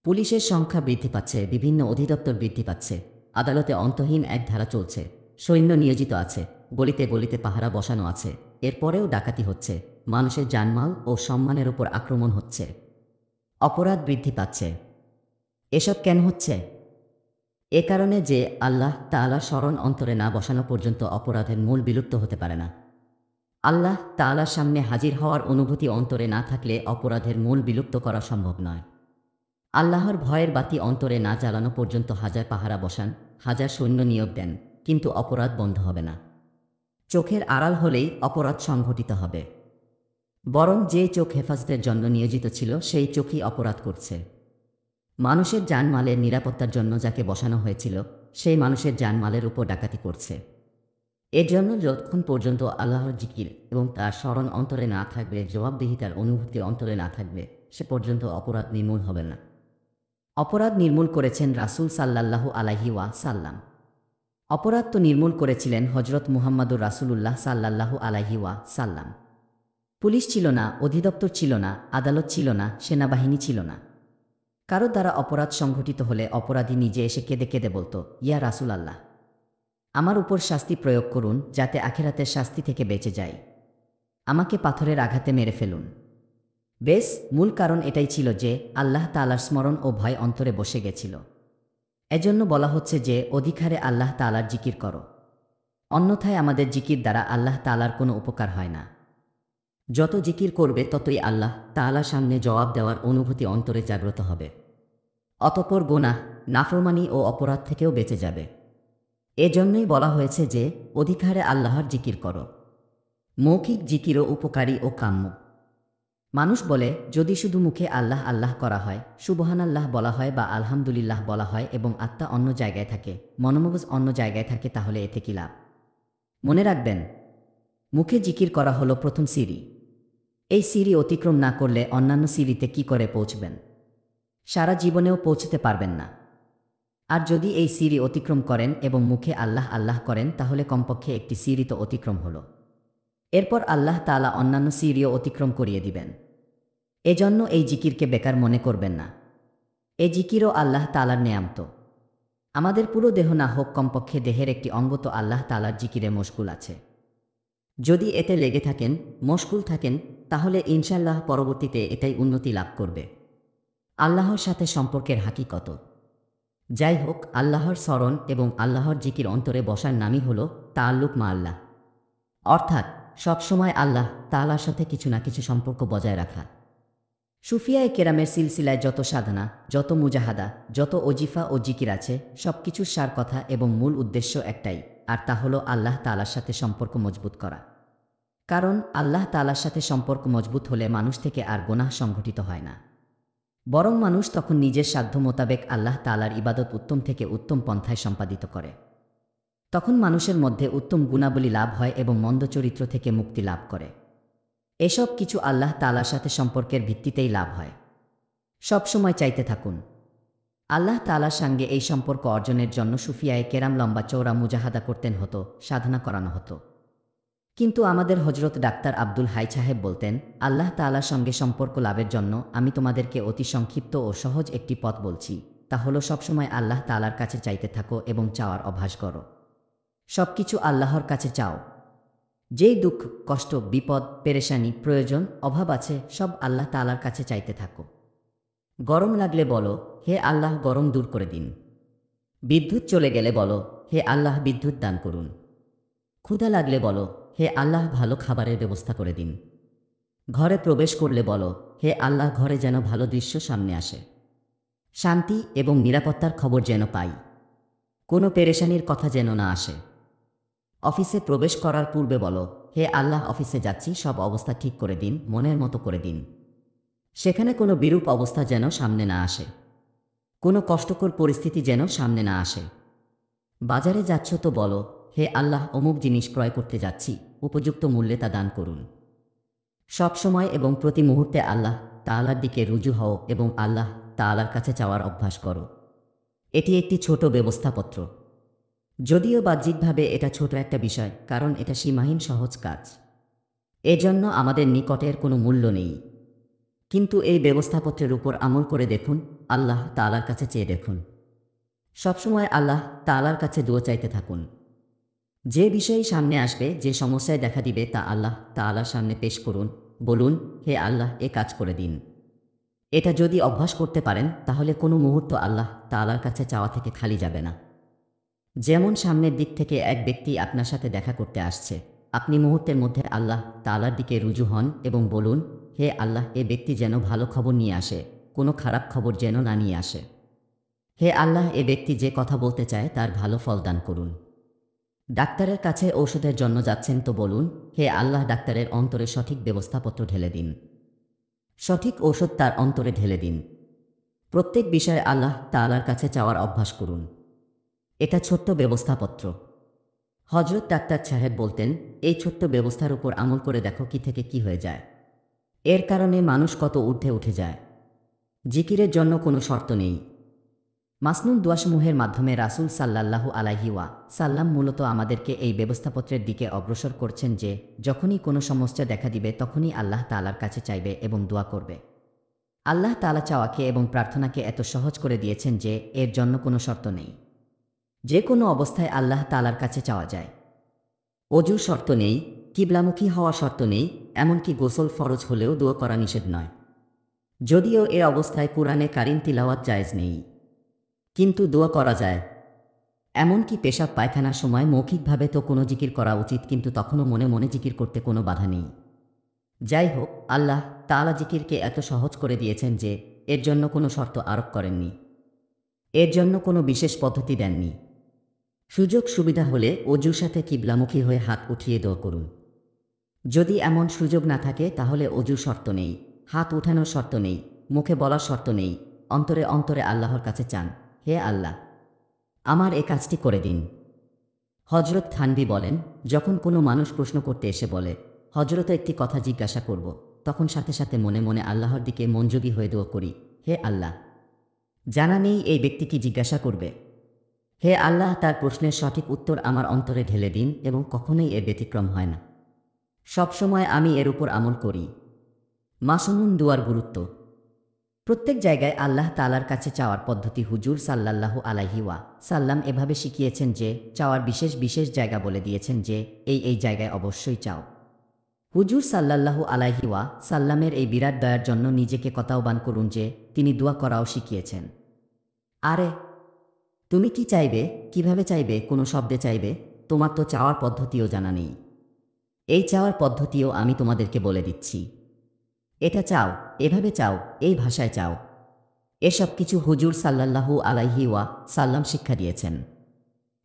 পুলিশের সংখ্যা বৃদ্ধি পাচ্ছে, বিভিন্ন অধিদপ্তর বৃদ্ধি পাচ্ছে, আদালতে অন্তহীন এক ধারা চলছে, সৈন্য নিয়োজিত আছে, গলিতে গলিতে পাহারা বসানো আছে, এরপরেও ডাকাতি হচ্ছে, মানুষের জানমাল ও সম্মানের উপর আক্রমণ হচ্ছে, অপরাধ বৃদ্ধি পাচ্ছে। এসব কেন হচ্ছে? এ কারণে যে আল্লাহ তাআলার স্মরণ অন্তরে না বসানো পর্যন্ত অপরাধের মূল বিলুপ্ত হতে পারে না। আল্লাহ তাআলার সামনে হাজির হওয়ার অনুভূতি অন্তরে না থাকলে অপরাধের মূল বিলুপ্ত করা সম্ভব নয়। আল্লাহর ভয়ের বাতি অন্তরে না জ্বালানো পর্যন্ত হাজার পাহারা বসান, হাজার সৈন্য নিয়োগ দেন, কিন্তু অপরাধ বন্ধ হবে না। চোখের আড়াল হলেই অপরাধ সংঘটিত হবে। বরং যে চোখ হেফাজতের জন্য নিয়োজিত ছিল সেই চোখই অপরাধ করছে। মানুষের জানমালের নিরাপত্তার জন্য যাকে বসানো হয়েছিল সেই মানুষের জানমালের উপর ডাকাতি করছে। এর জন্য যতক্ষণ পর্যন্ত আল্লাহর জিকির এবং তার স্মরণ অন্তরে না থাকবে, জবাবদিহিতার অনুভূতি অন্তরে না থাকবে, সে পর্যন্ত অপরাধ নির্মূল হবে না। অপরাধ নির্মূল করেছেন রাসূল সাল্লাল্লাহু আলাইহি ওয়াসাল্লাম। অপরাধ তো নির্মূল করেছিলেন হজরত মুহাম্মাদুর রাসূলুল্লাহ সাল্লাল্লাহু আলাইহি ওয়াসাল্লাম। পুলিশ ছিল না, অধিদপ্তর ছিল না, আদালত ছিল না, সেনাবাহিনী ছিল না। কারো দ্বারা অপরাধ সংঘটিত হলে অপরাধী নিজে এসে কেঁদে কেঁদে বলতো, ইয়া রাসূল আল্লাহ, আমার উপর শাস্তি প্রয়োগ করুন যাতে আখিরাতের শাস্তি থেকে বেঁচে যাই। আমাকে পাথরের আঘাতে মেরে ফেলুন। বেশ, মূল কারণ এটাই ছিল যে আল্লাহ তাআলার স্মরণ ও ভয় অন্তরে বসে গেছিল। এজন্য বলা হচ্ছে যে অধিকারে আল্লাহ তাআলার জিকির করো, অন্যথায় আমাদের জিকির দ্বারা আল্লাহ তাআলার কোনো উপকার হয় না। যত জিকির করবে ততই আল্লাহ তাআলার সামনে জবাব দেওয়ার অনুভূতি অন্তরে জাগ্রত হবে। অতঃপর গুনাহ, নাফরমানি ও অপরাধ থেকেও বেঁচে যাবে। এজন্যই বলা হয়েছে যে অধিকারে আল্লাহর জিকির করো। মৌখিক জিকিরও উপকারী ও কাম্য। মানুষ বলে, যদি শুধু মুখে আল্লাহ আল্লাহ করা হয়, সুবহানাল্লাহ বলা হয় বা আলহামদুলিল্লাহ বলা হয় এবং আত্মা অন্য জায়গায় থাকে, মনোমগজ অন্য জায়গায় থাকে, তাহলে এতে কি লাভ? মনে রাখবেন, মুখে জিকির করা হলো প্রথম সিঁড়ি। এই সিঁড়ি অতিক্রম না করলে অন্যান্য সিঁড়িতে কি করে পৌঁছবেন? সারা জীবনেও পৌঁছতে পারবেন না। আর যদি এই সিঁড়ি অতিক্রম করেন এবং মুখে আল্লাহ আল্লাহ করেন, তাহলে কমপক্ষে একটি সিঁড়ি তো অতিক্রম হলো। এরপর আল্লাহ তাআলা অন্যান্য সিঁড়িও অতিক্রম করিয়ে দিবেন। এজন্য এই জিকিরকে বেকার মনে করবেন না। এই জিকিরও আল্লাহ তাআলার নেয়ামত। আমাদের পুরো দেহ না হোক, কমপক্ষে দেহের একটি অঙ্গ তো আল্লাহ তাআলার জিকিরে মশগুল আছে। যদি এতে লেগে থাকেন, মশগুল থাকেন, তাহলে ইনশাআল্লাহ পরবর্তীতে এটাই উন্নতি লাভ করবে। আল্লাহর সাথে সম্পর্কের হাকিকত। যাই হোক, আল্লাহর স্মরণ এবং আল্লাহর জিকির অন্তরে বসার নামই হল তাআল্লুক মা আল্লাহ, অর্থাৎ সবসময় আল্লাহ তাআলার সাথে কিছু না কিছু সম্পর্ক বজায় রাখা। সুফিয়ায়ে কেরামের সিলসিলায় যত সাধনা, যত মুজাহাদা, যত ওজিফা ও জিকির আছে, সব কিছুর সার কথা এবং মূল উদ্দেশ্য একটাই, আর তা হলো আল্লাহ তাআলার সাথে সম্পর্ক মজবুত করা। কারণ আল্লাহ তাআলার সাথে সম্পর্ক মজবুত হলে মানুষ থেকে আর গুনাহ সংঘটিত হয় না, বরং মানুষ তখন নিজের সাধ্য মোতাবেক আল্লাহ তাআলার ইবাদত উত্তম থেকে উত্তম পন্থায় সম্পাদিত করে। তখন মানুষের মধ্যে উত্তম গুণাবলী লাভ হয় এবং মন্দ চরিত্র থেকে মুক্তি লাভ করে। এসব কিছু আল্লাহ তাআলার সাথে সম্পর্কের ভিত্তিতেই লাভ হয়। সব সময় চাইতে থাকুন। আল্লাহ তাআলার সঙ্গে এই সম্পর্ক অর্জনের জন্য সুফিয়ায়ে কেরাম লম্বা চওড়া মুজাহাদা করতেন হতো, সাধনা করানো হতো। কিন্তু আমাদের হজরত ডাক্তার আব্দুল হাই সাহেব বলতেন, আল্লাহ তাআলার সঙ্গে সম্পর্ক লাভের জন্য আমি তোমাদেরকে অতি সংক্ষিপ্ত ও সহজ একটি পথ বলছি, তা হলো সবসময় আল্লাহ তাআলার কাছে চাইতে থাকো এবং চাওয়ার অভ্যাস করো। সব কিছু আল্লাহর কাছে চাও। যেই দুঃখ, কষ্ট, বিপদ, পেরেশানি, প্রয়োজন, অভাব আছে, সব আল্লাহ তাআলার কাছে চাইতে থাকো। গরম লাগলে বলো, হে আল্লাহ গরম দূর করে দিন। বিদ্যুৎ চলে গেলে বলো, হে আল্লাহ বিদ্যুৎ দান করুন। ক্ষুধা লাগলে বলো, হে আল্লাহ ভালো খাবারের ব্যবস্থা করে দিন। ঘরে প্রবেশ করলে বলো, হে আল্লাহ ঘরে যেন ভালো দৃশ্য সামনে আসে। শান্তি এবং নিরাপত্তার খবর যেন পাই। কোনো পেরেশানির কথা যেন না আসে। অফিসে প্রবেশ করার পূর্বে বলো, হে আল্লাহ অফিসে যাচ্ছি, সব অবস্থা ঠিক করে দিন, মনের মতো করে দিন। সেখানে কোনো বিরূপ অবস্থা যেন সামনে না আসে। কোনো কষ্টকর পরিস্থিতি যেন সামনে না আসে। বাজারে যাচ্ছ তো বলো, হে আল্লাহ অমুক জিনিস ক্রয় করতে যাচ্ছি, উপযুক্ত মূল্যে তা দান করুন। সব সময় এবং প্রতি মুহূর্তে আল্লাহ তাআলার দিকে রুজু হও এবং আল্লাহ তাআলার কাছে চাওয়ার অভ্যাস করো। এটি একটি ছোট ব্যবস্থাপত্র। যদিও বাহ্যিকভাবে এটা ছোট একটা বিষয়, কারণ এটা সীমাহীন সহজ কাজ। এজন্য আমাদের নিকটের কোনো মূল্য নেই। কিন্তু এই ব্যবস্থাপত্রের উপর আমল করে দেখুন, আল্লাহ তাআলার কাছে চেয়ে দেখুন। সবসময় আল্লাহ তাআলার কাছে দোয়া চাইতে থাকুন। যে বিষয়ই সামনে আসবে, যে সমস্যায় দেখা দিবে, তা আল্লাহ তাআলার সামনে পেশ করুন। বলুন, হে আল্লাহ এ কাজ করে দিন। এটা যদি অভ্যাস করতে পারেন, তাহলে কোনো মুহূর্ত আল্লাহ তাআলার কাছে চাওয়া থেকে খালি যাবে না। যেমন সামনের দিক থেকে এক ব্যক্তি আপনার সাথে দেখা করতে আসছে, আপনি মুহূর্তের মধ্যে আল্লাহ তাআলার দিকে রুজু হন এবং বলুন, হে আল্লাহ এ ব্যক্তি যেন ভালো খবর নিয়ে আসে, কোনো খারাপ খবর যেন না নিয়ে আসে। হে আল্লাহ এ ব্যক্তি যে কথা বলতে চায় তার ভালো ফল দান করুন। ডাক্তারের কাছে ঔষধের জন্য যাচ্ছেন তো বলুন, হে আল্লাহ ডাক্তারের অন্তরে সঠিক ব্যবস্থাপত্র ঢেলে দিন। সঠিক ঔষধ তার অন্তরে ঢেলে দিন। প্রত্যেক বিষয়ে আল্লাহ তাআলার কাছে চাওয়ার অভ্যাস করুন। এটা ছোট্ট ব্যবস্থাপত্র। হজরত ডাক্তার সাহেব বলতেন, এই ছোট্ট ব্যবস্থার উপর আমল করে দেখো কি থেকে কি হয়ে যায়। এর কারণে মানুষ কত ঊর্ধ্বে উঠে যায়। জিকিরের জন্য কোনো শর্ত নেই। মাসনুন দোয়াসমূহের মাধ্যমে রাসূল সাল্লাল্লাহু আলাইহি সাল্লাম মূলত আমাদেরকে এই ব্যবস্থাপত্রের দিকে অগ্রসর করছেন যে, যখনই কোনো সমস্যা দেখা দিবে তখনই আল্লাহ তাআলার কাছে চাইবে এবং দোয়া করবে। আল্লাহ তাআলা চাওয়াকে এবং প্রার্থনাকে এত সহজ করে দিয়েছেন যে এর জন্য কোনো শর্ত নেই। যে কোনো অবস্থায় আল্লাহ তাআলার কাছে চাওয়া যায়। অজুর শর্ত নেই, কিবলামুখী হওয়া শর্ত নেই, এমনকি গোসল ফরজ হলেও দোয়া করা নিষেধ নয়। যদিও এ অবস্থায় কুরআনে কারীম তিলাওয়াত জায়েজ নেই, কিন্তু দোয়া করা যায়। এমনকি পেশাব পায়খানার সময় মৌখিকভাবে তো কোনো জিকির করা উচিত, কিন্তু তখনও মনে মনে জিকির করতে কোনো বাধা নেই। যাই হোক, আল্লাহ তাআলা জিকিরকে এত সহজ করে দিয়েছেন যে এর জন্য কোনো শর্ত আরোপ করেননি। এর জন্য কোনো বিশেষ পদ্ধতি দেননি। সুযোগ সুবিধা হলে অজুর সাথে কিবলামুখী হয়ে হাত উঠিয়ে দোয়া করুন। যদি এমন সুযোগ না থাকে তাহলে অজুর শর্ত নেই, হাত উঠানোর শর্ত নেই, মুখে বলার শর্ত নেই, অন্তরে অন্তরে আল্লাহর কাছে চান, হে আল্লাহ আমার এ কাজটি করে দিন। হজরত থানভী বলেন, যখন কোনো মানুষ প্রশ্ন করতে এসে বলে, হজরত একটি কথা জিজ্ঞাসা করব, তখন সাথে সাথে মনে মনে আল্লাহর দিকে মনোযোগী হয়ে দোয়া করি, হে আল্লাহ জানা নেই এই ব্যক্তি কি জিজ্ঞাসা করবে। হে আল্লাহ তার প্রশ্নের সঠিক উত্তর আমার অন্তরে ঢেলে দিন এবং কখনোই এর ব্যতিক্রম হয় না। সবসময় আমি এর উপর আমল করি। মাসনুন দুয়ার গুরুত্ব। প্রত্যেক জায়গায় আল্লাহ তাআলার কাছে চাওয়ার পদ্ধতি হুজুর সাল্লাল্লাহু আলাইহি সাল্লাম এভাবে শিখিয়েছেন যে, চাওয়ার বিশেষ বিশেষ জায়গা বলে দিয়েছেন যে এই জায়গায় অবশ্যই চাও। হুজুর সাল্লাল্লাহু আলাইহি সাল্লামের এই বিরাট দয়ার জন্য নিজেকে কতাওবান করুন যে তিনি দোয়া করাও শিখিয়েছেন। আরে তুমি কি চাইবে, কিভাবে চাইবে, কোনো শব্দে চাইবে? তোমার তো চাওয়ার পদ্ধতিও জানা নেই। এই চাওয়ার পদ্ধতিও আমি তোমাদেরকে বলে দিচ্ছি। এটা চাও, এভাবে চাও, এই ভাষায় চাও। এসব কিছু হুজুর সাল্লাল্লাহু আলাইহি সাল্লাম শিক্ষা দিয়েছেন।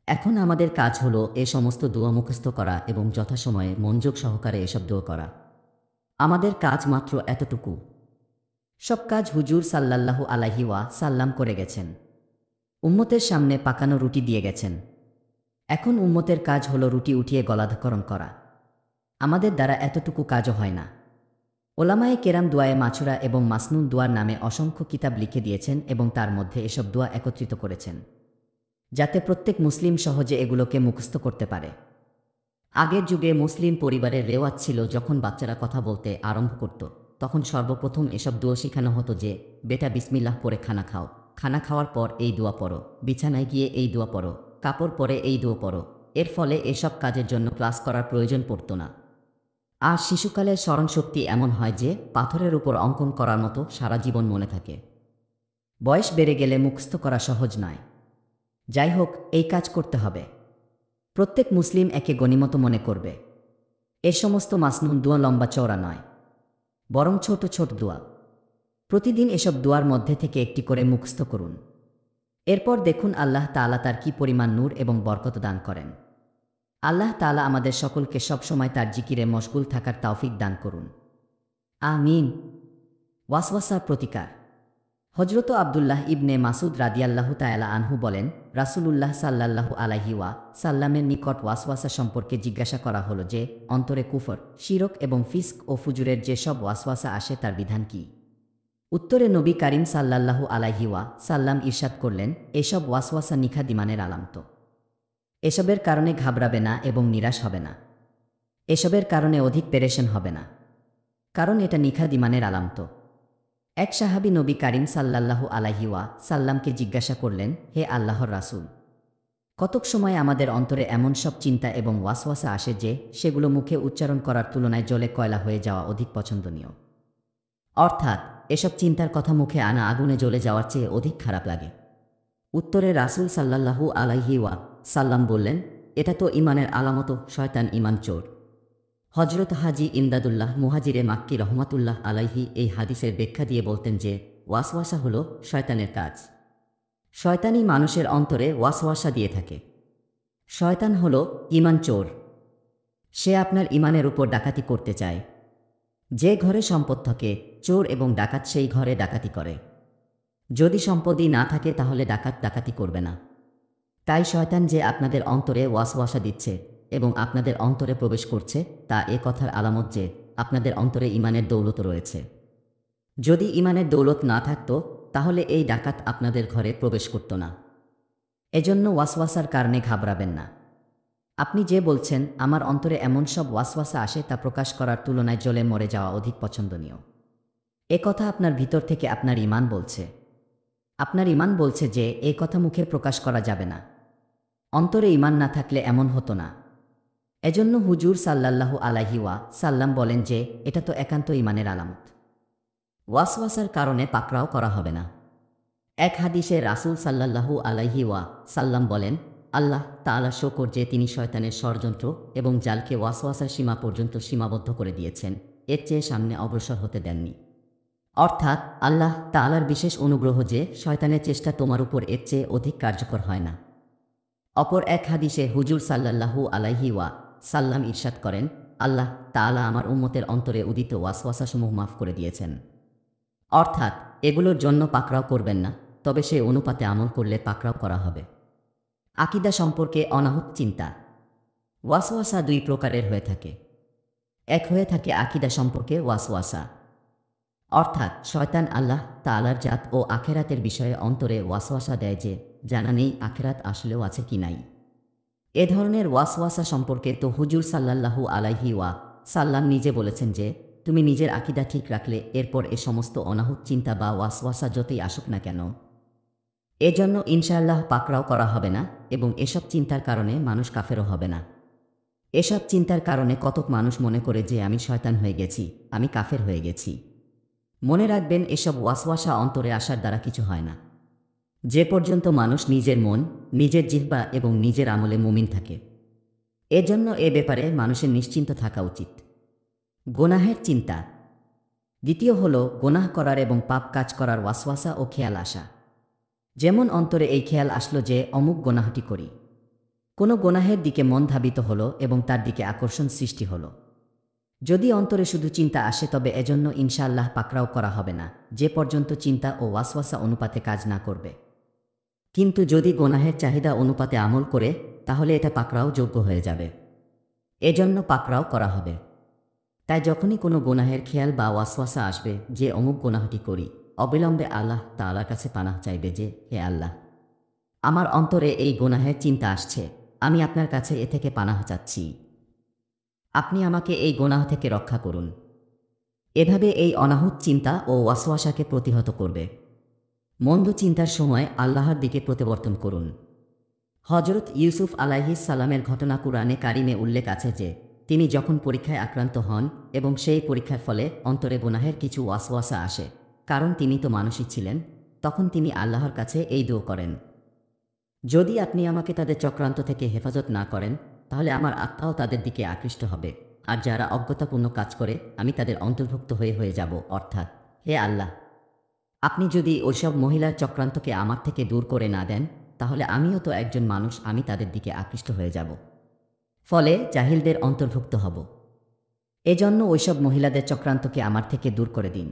এখন আমাদের কাজ হলো এ সমস্ত দোয়া মুখস্থ করা এবং যথাসময়ে মনোযোগ সহকারে এসব দোয়া করা। আমাদের কাজ মাত্র এতটুকু। সব কাজ হুজুর সাল্লাল্লাহু আলাইহি সাল্লাম করে গেছেন। উম্মতের সামনে পাকানো রুটি দিয়ে গেছেন। এখন উম্মতের কাজ হলো রুটি উঠিয়ে গলাধকরণ করা। আমাদের দ্বারা এতটুকু কাজও হয় না। ওলামায়ে কেরাম দোয়ায়ে মাছুরা এবং মাসনুন দোয়ার নামে অসংখ্য কিতাব লিখে দিয়েছেন এবং তার মধ্যে এসব দোয়া একত্রিত করেছেন, যাতে প্রত্যেক মুসলিম সহজে এগুলোকে মুখস্থ করতে পারে। আগের যুগে মুসলিম পরিবারের রেওয়াজ ছিল, যখন বাচ্চারা কথা বলতে আরম্ভ করত তখন সর্বপ্রথম এসব দোয়া শেখানো হতো যে, বেটা বিসমিল্লাহ পরে খানা খাও, খানা খাওয়ার পর এই দোয়া পড়ো, বিছানায় গিয়ে এই দোয়া পড়ো, কাপড় পরে এই দোয়া পড়ো। এর ফলে এসব কাজের জন্য ক্লাস করার প্রয়োজন পড়ত না। আর শিশুকালের স্মরণশক্তি এমন হয় যে পাথরের উপর অঙ্কন করার মতো সারা জীবন মনে থাকে। বয়স বেড়ে গেলে মুখস্থ করা সহজ নয়। যাই হোক, এই কাজ করতে হবে। প্রত্যেক মুসলিম একে গনিমত মনে করবে। এ সমস্ত মাসনুন দোয়া লম্বা চওড়া নয়, বরং ছোট ছোট দোয়া। প্রতিদিন এসব দোয়ার মধ্যে থেকে একটি করে মুখস্থ করুন। এরপর দেখুন আল্লাহ তাআলা তার কি পরিমাণ নূর এবং বরকত দান করেন। আল্লাহ তাআলা আমাদের সকলকে সবসময় তার জিকিরে মশগুল থাকার তৌফিক দান করুন। আমিন। ওয়াসওয়াসার প্রতিকার। হযরত আব্দুল্লাহ ইবনে মাসুদ রাদিয়াল্লাহু তাআলা আনহু বলেন, রাসূলুল্লাহ সাল্লাল্লাহু আলাইহি সাল্লামের নিকট ওয়াসওয়াসা সম্পর্কে জিজ্ঞাসা করা হলো যে, অন্তরে কুফর, শিরক এবং ফিস্ক ও ফুজুরের যে সব ওয়াসওয়াসা আসে তার বিধান কি? উত্তরে নবী কারীম সাল্লাল্লাহু আলাইহি সাল্লাম ইরশাদ করলেন, এসব ওয়াসওয়াসা নিখাদ ঈমানের আলামত। এসবের কারণে ঘাবড়াবে না এবং নিরাশ হবে না। এসবের কারণে অধিক পেরেশান হবে না, কারণ এটা নিখাদ ঈমানের আলামত। এক সাহাবী নবী কারীম সাল্লাল্লাহু আলাইহি সাল্লামকে জিজ্ঞাসা করলেন, হে আল্লাহর রাসূল, কতক সময় আমাদের অন্তরে এমন সব চিন্তা এবং ওয়াসওয়াসা আসে যে সেগুলো মুখে উচ্চারণ করার তুলনায় জলে কয়লা হয়ে যাওয়া অধিক পছন্দনীয়। অর্থাৎ এসব চিন্তার কথা মুখে আনা আগুনে জ্বলে যাওয়ার চেয়ে অধিক খারাপ লাগে। উত্তরে রাসূল সাল্লাল্লাহু আলাইহি সাল্লাম বললেন, এটা তো ঈমানের আলামত, শয়তান ঈমান চোর। হযরত হাজী ইমদাদুল্লাহ মুহাজিরে মাক্কি রহমাতুল্লাহ আলাইহি এই হাদিসের ব্যাখ্যা দিয়ে বলতেন যে, ওয়াসওয়াসা হলো শয়তানের কাজ। শয়তানই মানুষের অন্তরে ওয়াসওয়াসা দিয়ে থাকে। শয়তান হলো ঈমান চোর। সে আপনার ঈমানের উপর ডাকাতি করতে চায়। যে ঘরে সম্পদ থাকে, চোর এবং ডাকাত সেই ঘরে ডাকাতি করে। যদি সম্পদই না থাকে তাহলে ডাকাত ডাকাতি করবে না। তাই শয়তান যে আপনাদের অন্তরে ওয়াসওয়াসা দিচ্ছে এবং আপনাদের অন্তরে প্রবেশ করছে, তা এ কথার আলামত যে আপনাদের অন্তরে ঈমানের দৌলত রয়েছে। যদি ঈমানের দৌলত না থাকত তাহলে এই ডাকাত আপনাদের ঘরে প্রবেশ করত না। এজন্য ওয়াসওয়াসার কারণে ঘাবড়াবেন না। আপনি যে বলছেন আমার অন্তরে এমন সব ওয়াসওয়াসা আসে, তা প্রকাশ করার তুলনায় জ্বলে মরে যাওয়া অধিক পছন্দনীয়। এ কথা আপনার ভিতর থেকে আপনার ঈমান বলছে। আপনার ঈমান বলছে যে এই কথা মুখে প্রকাশ করা যাবে না। অন্তরে ঈমান না থাকলে এমন হতো না। এজন্য হুজুর সাল্লাল্লাহু আলাইহি সাল্লাম বলেন যে এটা তো একান্ত ঈমানের আলামত। ওয়াসওয়াসার কারণে পাকড়াও করা হবে না। এক হাদিসে রাসূল সাল্লাল্লাহু আলাইহি সাল্লাম বলেন, আল্লাহ তাআলা শকর যে তিনি শয়তানের ষড়যন্ত্র এবং জালকে ওয়াসওয়াসার সীমা পর্যন্ত সীমাবদ্ধ করে দিয়েছেন, এর চেয়ে সামনে অগ্রসর হতে দেননি। অর্থাৎ আল্লাহ তাআলার বিশেষ অনুগ্রহ যে শয়তানের চেষ্টা তোমার উপর এর চেয়ে অধিক কার্যকর হয় না। অপর এক হাদিসে হুজুর সাল্লাল্লাহু আলাইহি সাল্লাম ইরশাদ করেন, আল্লাহ তাআলা আমার উম্মতের অন্তরে উদিত ওয়াসওয়াসাসমূহ মাফ করে দিয়েছেন। অর্থাৎ এগুলোর জন্য পাকড়াও করবেন না, তবে সে অনুপাতে আমল করলে পাকড়াও করা হবে। আকীদা সম্পর্কে অনাহুত চিন্তা। ওয়াসওয়াসা দুই প্রকারের হয়ে থাকে। এক হয়ে থাকে আকীদা সম্পর্কে ওয়াসওয়াসা, অর্থাৎ শয়তান আল্লাহ তাআলার জাত ও আখেরাতের বিষয়ে অন্তরে ওয়াসওয়াসা দেয় যে জানা নেই আখেরাত আসলেও আছে কি নাই। এ ধরনের ওয়াসওয়াসা সম্পর্কে তো হুজুর সাল্লাল্লাহু আলাইহি সাল্লাম নিজে বলেছেন যে তুমি নিজের আকীদা ঠিক রাখলে এরপর এ সমস্ত অনাহুত চিন্তা বা ওয়াসওয়াসা যতই আসুক না কেন, এজন্য ইনশাআল্লাহ পাকড়াও করা হবে না এবং এসব চিন্তার কারণে মানুষ কাফেরও হবে না। এসব চিন্তার কারণে কতক মানুষ মনে করে যে আমি শয়তান হয়ে গেছি, আমি কাফের হয়ে গেছি। মনে রাখবেন, এসব ওয়াসওয়াসা অন্তরে আসার দ্বারা কিছু হয় না, যে পর্যন্ত মানুষ নিজের মন, নিজের জিহ্বা এবং নিজের আমলে মুমিন থাকে। এজন্য এ ব্যাপারে মানুষের নিশ্চিন্ত থাকা উচিত। গোনাহের চিন্তা। দ্বিতীয় হল গোনাহ করার এবং পাপ কাজ করার ওয়াসওয়াসা ও খেয়াল আসা। যেমন অন্তরে এই খেয়াল আসলো যে অমুক গোনাহটি করি। কোনো গোনাহের দিকে মন ধাবিত হলো এবং তার দিকে আকর্ষণ সৃষ্টি হলো। যদি অন্তরে শুধু চিন্তা আসে তবে এজন্য ইনশাআল্লাহ পাকড়াও করা হবে না, যে পর্যন্ত চিন্তা ও ওয়াসওয়াসা অনুপাতে কাজ না করবে। কিন্তু যদি গোনাহের চাহিদা অনুপাতে আমল করে তাহলে এটা পাকড়াও যোগ্য হয়ে যাবে। এজন্য পাকড়াও করা হবে। তাই যখনই কোনো গুনাহের খেয়াল বা ওয়াসওয়াসা আসবে যে অমুক গুনাহটি করি, অবিলম্বে আল্লাহ তাআলার কাছে পানাহ চাইবে যে, হে আল্লাহ, আমার অন্তরে এই গুনাহের চিন্তা আসছে, আমি আপনার কাছে এ থেকে পানাহ চাচ্ছি, আপনি আমাকে এই গুনাহ থেকে রক্ষা করুন। এভাবে এই অনাহুত চিন্তা ও ওয়াসওয়াসাকে প্রতিহত করবে। মন্দ চিন্তার সময় আল্লাহর দিকে প্রত্যাবর্তন করুন। হজরত ইউসুফ আলাইহিস সালামের ঘটনা কুরআনে কারিমে উল্লেখ আছে যে, তিনি যখন পরীক্ষায় আক্রান্ত হন এবং সেই পরীক্ষার ফলে অন্তরে গুনাহের কিছু ওয়াসওয়াসা আসে, কারণ তিনি তো মানুষই ছিলেন, তখন তিনি আল্লাহর কাছে এই দোয়া করেন, যদি আপনি আমাকে তাদের চক্রান্ত থেকে হেফাজত না করেন, তাহলে আমার আত্মাও তাদের দিকে আকৃষ্ট হবে, আর যারা অজ্ঞতাপূর্ণ কাজ করে আমি তাদের অন্তর্ভুক্ত হয়ে যাব। অর্থাৎ, হে আল্লাহ, আপনি যদি ওইসব মহিলার চক্রান্তকে আমার থেকে দূর করে না দেন, তাহলে আমিও তো একজন মানুষ, আমি তাদের দিকে আকৃষ্ট হয়ে যাব, ফলে জাহিলদের অন্তর্ভুক্ত হব। এজন্য ওইসব মহিলাদের চক্রান্তকে আমার থেকে দূর করে দিন।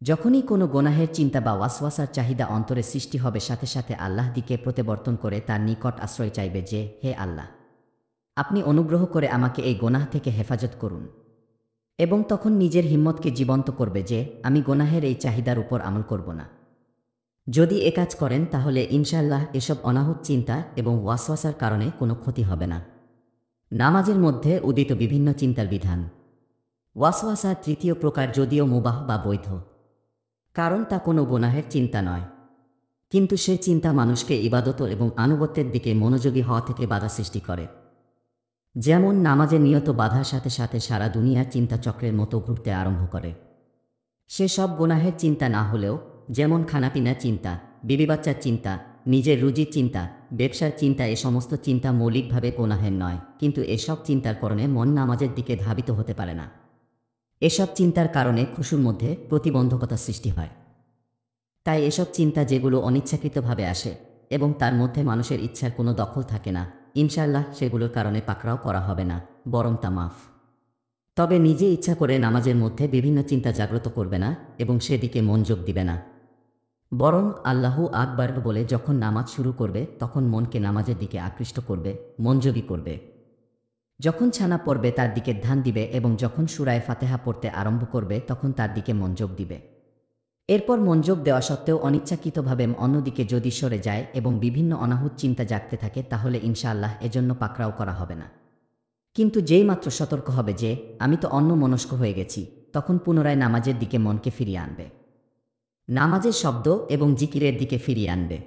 যখনই কোনো গোনাহের চিন্তা বা ওয়াসওয়াসার চাহিদা অন্তরে সৃষ্টি হবে, সাথে সাথে আল্লাহ দিকে প্রত্যাবর্তন করে তার নিকট আশ্রয় চাইবে যে, হে আল্লাহ, আপনি অনুগ্রহ করে আমাকে এই গোনাহ থেকে হেফাজত করুন। এবং তখন নিজের হিম্মতকে জীবন্ত করবে যে, আমি গোনাহের এই চাহিদার উপর আমল করব না। যদি এ কাজ করেন তাহলে ইনশাআল্লাহ এসব অনাহুত চিন্তা এবং ওয়াসওয়াসার কারণে কোনো ক্ষতি হবে না। নামাজের মধ্যে উদিত বিভিন্ন চিন্তার বিধান। ওয়াসওয়াসার তৃতীয় প্রকার যদিও মুবাহ বা বৈধ, কারণ তা কোনো গুনাহের চিন্তা নয়, কিন্তু সে চিন্তা মানুষকে ইবাদত এবং আনুগত্যের দিকে মনোযোগী হওয়া থেকে বাধা সৃষ্টি করে। যেমন নামাজে নিয়ত বাধার সাথে সাথে সারা দুনিয়ার চিন্তা চক্রের মতো ঘুরতে আরম্ভ করে। সে সব গুনাহের চিন্তা না হলেও, যেমন খানাপিনার চিন্তা, বিবি বাচ্চার চিন্তা, নিজের রুজির চিন্তা, ব্যবসার চিন্তা, এ সমস্ত চিন্তা মৌলিকভাবে গুনাহের নয়, কিন্তু এসব চিন্তার কারণে মন নামাজের দিকে ধাবিত হতে পারে না। এসব চিন্তার কারণে খুশুর মধ্যে প্রতিবন্ধকতা সৃষ্টি হয়। তাই এসব চিন্তা যেগুলো অনিচ্ছাকৃতভাবে আসে এবং তার মধ্যে মানুষের ইচ্ছার কোনো দখল থাকে না, ইনশাআল্লাহ সেগুলোর কারণে পাকড়াও করা হবে না, বরং তা মাফ। তবে নিজে ইচ্ছা করে নামাজের মধ্যে বিভিন্ন চিন্তা জাগ্রত করবে না এবং সেদিকে মনোযোগ দিবে না, বরং আল্লাহু আকবার বলে যখন নামাজ শুরু করবে তখন মনকে নামাজের দিকে আকৃষ্ট করবে, মনোযোগী করবে। যখন ছানা পড়বে তার দিকে ধ্যান দিবে এবং যখন সূরা ফাতিহা পড়তে আরম্ভ করবে তখন তার দিকে মনোযোগ দিবে। এরপর মনোযোগ দেওয়া সত্ত্বেও অনিচ্ছাকৃতভাবে অন্যদিকে যদি সরে যায় এবং বিভিন্ন অনাহুত চিন্তা জাগতে থাকে, তাহলে ইনশাআল্লাহ এজন্য পাকড়াও করা হবে না। কিন্তু যেই মাত্র সতর্ক হবে যে আমি তো অন্যমনস্ক হয়ে গেছি, তখন পুনরায় নামাজের দিকে মনকে ফিরিয়ে আনবে, নামাজের শব্দ এবং জিকিরের দিকে ফিরিয়ে আনবে,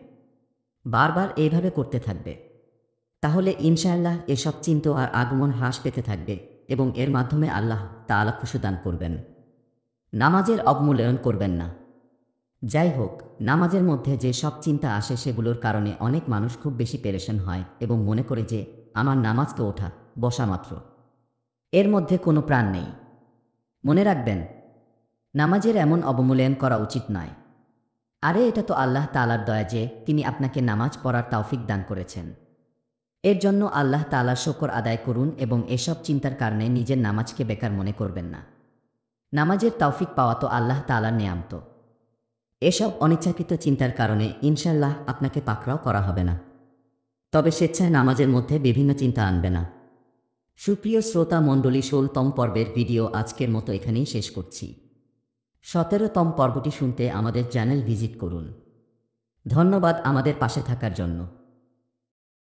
বারবার এইভাবে করতে থাকবে। তাহলে ইনশাআল্লাহ এসব চিন্তা আর আগমন হ্রাস পেতে থাকবে এবং এর মাধ্যমে আল্লাহ তাআলা খুশি দান করবেন। নামাজের অবমূল্যায়ন করবেন না। যাই হোক, নামাজের মধ্যে যে সব চিন্তা আসে সেগুলোর কারণে অনেক মানুষ খুব বেশি পেরেশান হয় এবং মনে করে যে আমার নামাজ তো ওঠা বসা মাত্র, এর মধ্যে কোনো প্রাণ নেই। মনে রাখবেন, নামাজের এমন অবমূল্যায়ন করা উচিত নয়। আরে এটা তো আল্লাহ তাআলার দয়া যে তিনি আপনাকে নামাজ পড়ার তৌফিক দান করেছেন। এর জন্য আল্লাহ তাআলার শুকর আদায় করুন এবং এসব চিন্তার কারণে নিজের নামাজকে বেকার মনে করবেন না। নামাজের তৌফিক পাওয়া তো আল্লাহ তাআলার নেয়ামত। এসব অনিচ্ছাকৃত চিন্তার কারণে ইনশাআল্লাহ আপনাকে পাকড়াও করা হবে না। তবে স্বেচ্ছায় নামাজের মধ্যে বিভিন্ন চিন্তা আনবে না। সুপ্রিয় শ্রোতা মণ্ডলী, ১৬তম পর্বের ভিডিও আজকের মতো এখানেই শেষ করছি। ১৭তম পর্বটি শুনতে আমাদের চ্যানেল ভিজিট করুন। ধন্যবাদ আমাদের পাশে থাকার জন্য।